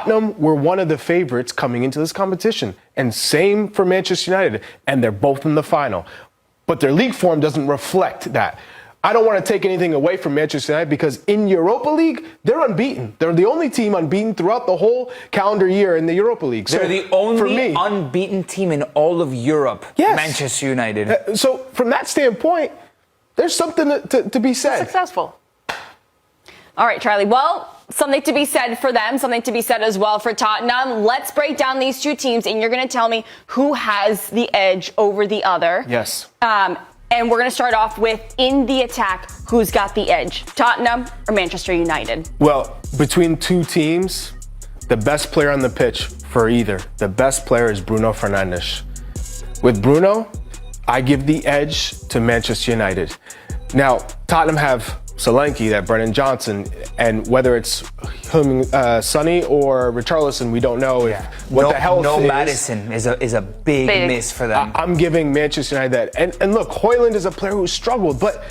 Tottenham were one of the favorites coming into this competition, and same for Manchester United, and they're both in the final. But their league form doesn't reflect that. I don't want to take anything away from Manchester United because in Europa League, they're unbeaten. They're the only team unbeaten throughout the whole calendar year in the Europa League. They're the only unbeaten team in all of Europe, yes. Manchester United. So from that standpoint, there's something to be said. Successful. All right, Charlie. Well, something to be said for them, something to be said as well for Tottenham. Let's break down these two teams, and you're going to tell me who has the edge over the other. Yes. And we're going to start off with, in the attack, who's got the edge, Tottenham or Manchester United? Well, between two teams, the best player on the pitch for either, the best player is Bruno Fernandes. With Bruno, I give the edge to Manchester United. Now, Tottenham have Solanke, that Brennan Johnson, and whether it's Sonny or Richarlison, we don't know what the health is. Maddison is a big miss for them. I'm giving Manchester United that. And look, Højlund is a player who struggled, but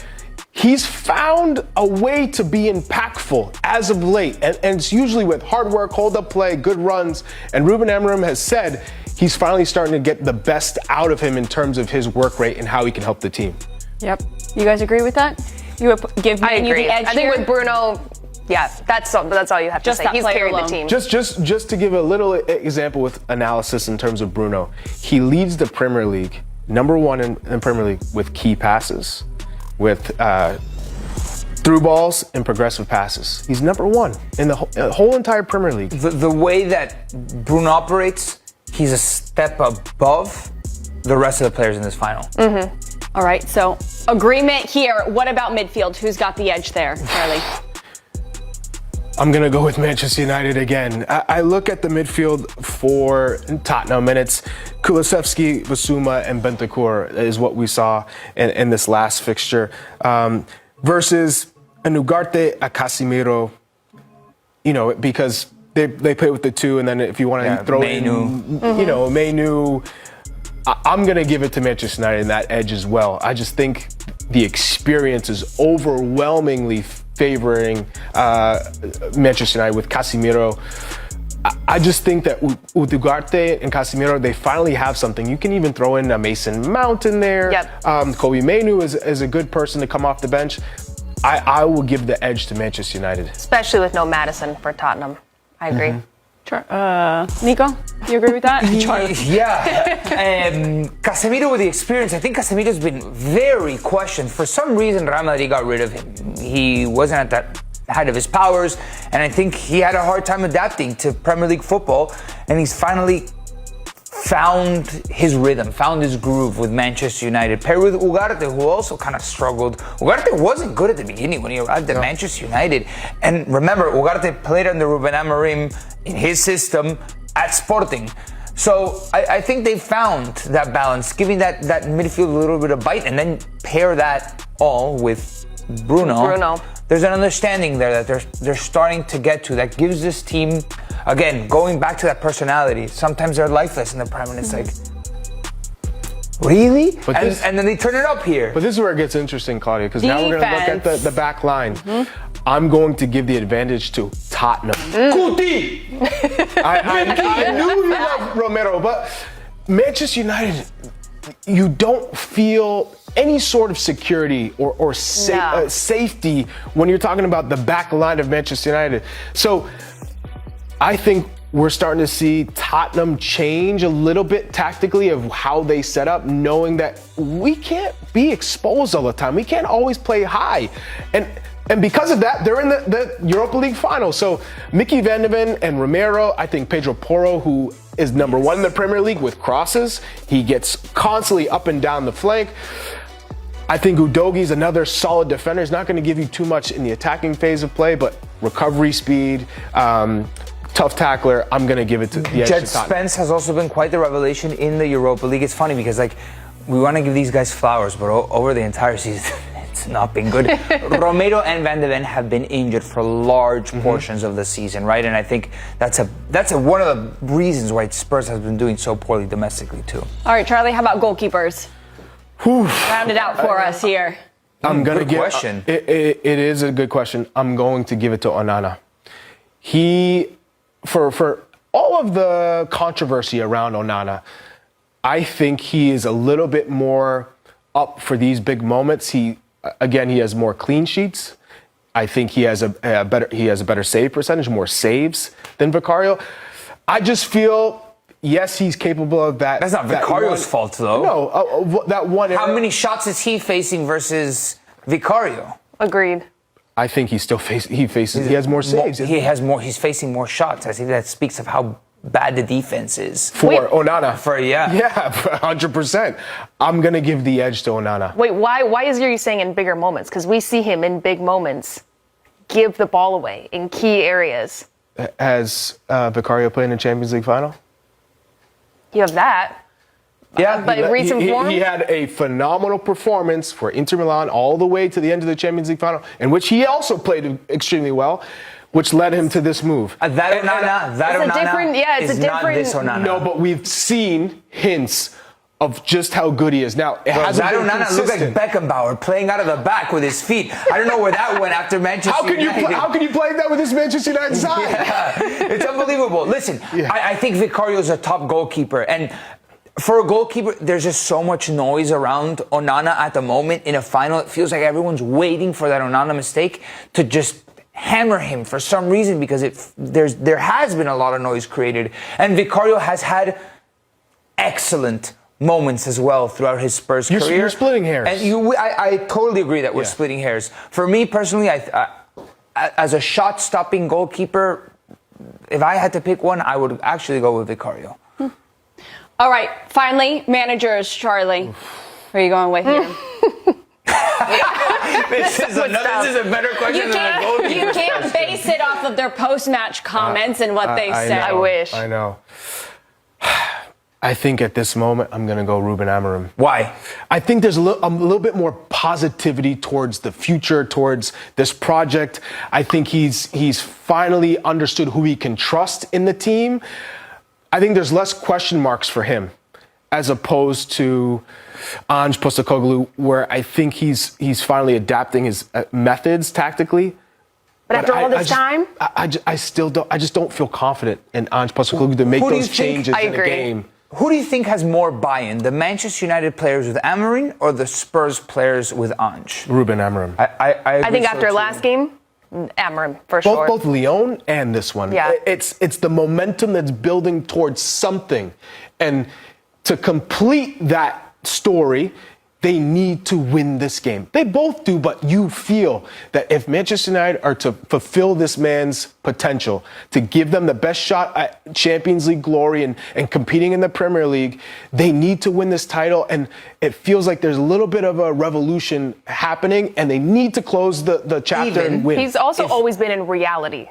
he's found a way to be impactful as of late. And it's usually with hard work, hold-up play, good runs. And Ruben Amorim has said he's finally starting to get the best out of him in terms of his work rate and how he can help the team. Yep. You guys agree with that? You would give me the edge I think with Bruno, yeah, that's all you have to say. He's carried the team. Just to give a little example with analysis in terms of Bruno, he leads the Premier League, number one in Premier League with key passes, with through balls and progressive passes. He's number one in the whole entire Premier League. The way that Bruno operates, he's a step above the rest of the players in this final. Mm-hmm. All right, so agreement here. What about midfield? Who's got the edge there, Charlie? I'm going to go with Manchester United again. I look at the midfield for Tottenham, and it's Kulusevski, Bissouma, and Bentancur is what we saw in this last fixture. Versus an Ugarte, a Casemiro, because they play with the two, and then if you want to throw in, Mainu, I'm going to give it to Manchester United in that edge as well. I just think the experience is overwhelmingly favoring Manchester United with Casemiro. I just think that with Ugarte and Casemiro, they finally have something. You can even throw in a Mason Mount in there. Yep. Kobe Mainu is a good person to come off the bench. I will give the edge to Manchester United. Especially with no Maddison for Tottenham. I agree. Mm-hmm. Nico, you agree with that? Yeah. Casemiro with the experience, I think Casemiro's been very questioned. For some reason, Real Madrid got rid of him. He wasn't at that height of his powers, and I think he had a hard time adapting to Premier League football, and he's finally found his rhythm, found his groove with Manchester United, paired with Ugarte, who also kind of struggled. Ugarte wasn't good at the beginning when he arrived at Manchester United. And remember, Ugarte played under Ruben Amorim in his system at Sporting. So I think they found that balance, giving that midfield a little bit of bite, and then pair that all with Bruno. There's an understanding there that they're starting to get to that gives this team, again, going back to that personality. Sometimes they're lifeless in the Prem, and it's like, really? And then they turn it up here. But this is where it gets interesting, Claudia, because now we're going to look at the back line. Mm-hmm. I'm going to give the advantage to Tottenham. Cuti! I knew you loved Romero, but Manchester United, you don't feel any sort of security or safety when you're talking about the back line of Manchester United. So I think we're starting to see Tottenham change a little bit tactically of how they set up, knowing that we can't be exposed all the time. We can't always play high. And because of that, they're in the Europa League final. So Mickey Van de Ven and Romero, I think Pedro Porro, who is number one in the Premier League with crosses, he gets constantly up and down the flank. I think Udogie's another solid defender. He's not going to give you too much in the attacking phase of play, but recovery speed, tough tackler. I'm going to give it to the edge to Tottenham. Spence has also been quite the revelation in the Europa League. It's funny because we want to give these guys flowers, but over the entire season, it's not been good. Romero and Van de Ven have been injured for large portions of the season, right? And I think that's one of the reasons why Spurs has been doing so poorly domestically too. All right, Charlie, how about goalkeepers? Round it out for us here. I'm going to give question. It is a good question. I'm going to give it to Onana. He for all of the controversy around Onana, I think he is a little bit more up for these big moments. He has more clean sheets. I think he has a better save percentage, more saves than Vicario. I just feel, yes, he's capable of that. That's not Vicario's fault, though. No, that one. How many shots is he facing versus Vicario? Agreed. I think he has more saves. He's facing more shots. I think that speaks of how bad the defense is. For Onana. Yeah, 100%. I'm going to give the edge to Onana. Wait, why is you saying in bigger moments? Because we see him in big moments give the ball away in key areas. Has Vicario played in the Champions League final? You have that. Yeah, but recent form? He had a phenomenal performance for Inter Milan all the way to the end of the Champions League final, in which he also played extremely well, which led him to this move. It's a different. No, but we've seen hints of just how good he is. Now, it hasn't been Onana looked like consistent. Beckenbauer playing out of the back with his feet. I don't know where that went after Manchester United. How can you play that with this Manchester United side? Yeah, it's unbelievable. Listen, I think Vicario is a top goalkeeper, and for a goalkeeper, there's just so much noise around Onana at the moment in a final. It feels like everyone's waiting for that Onana mistake to just hammer him for some reason, because there has been a lot of noise created, and Vicario has had excellent moments as well throughout his Spurs career. You're splitting hairs. And I totally agree that we're splitting hairs. For me personally, as a shot-stopping goalkeeper, if I had to pick one, I would actually go with Vicario. All right, finally, managers, Charlie. Who are you going with here? This is a better question than the goalkeeper. You can't base it off of their post-match comments and what they said. I wish. I know. I think at this moment, I'm going to go Ruben Amorim. Why? I think there's a little bit more positivity towards the future, towards this project. I think he's finally understood who he can trust in the team. I think there's less question marks for him as opposed to Ange Postecoglou, where I think he's finally adapting his methods tactically. But after all this time? I just don't feel confident in Ange Postecoglou to make those changes in the game. Who do you think has more buy-in, the Manchester United players with Amorim or the Spurs players with Ange? Ruben Amorim. I think after last game, Amorim, for sure. Both Lyon and this one. Yeah. It's the momentum that's building towards something. And to complete that story, they need to win this game. They both do, but you feel that if Manchester United are to fulfill this man's potential, to give them the best shot at Champions League glory and competing in the Premier League, they need to win this title. And it feels like there's a little bit of a revolution happening, and they need to close the chapter and win. He's also always been in reality.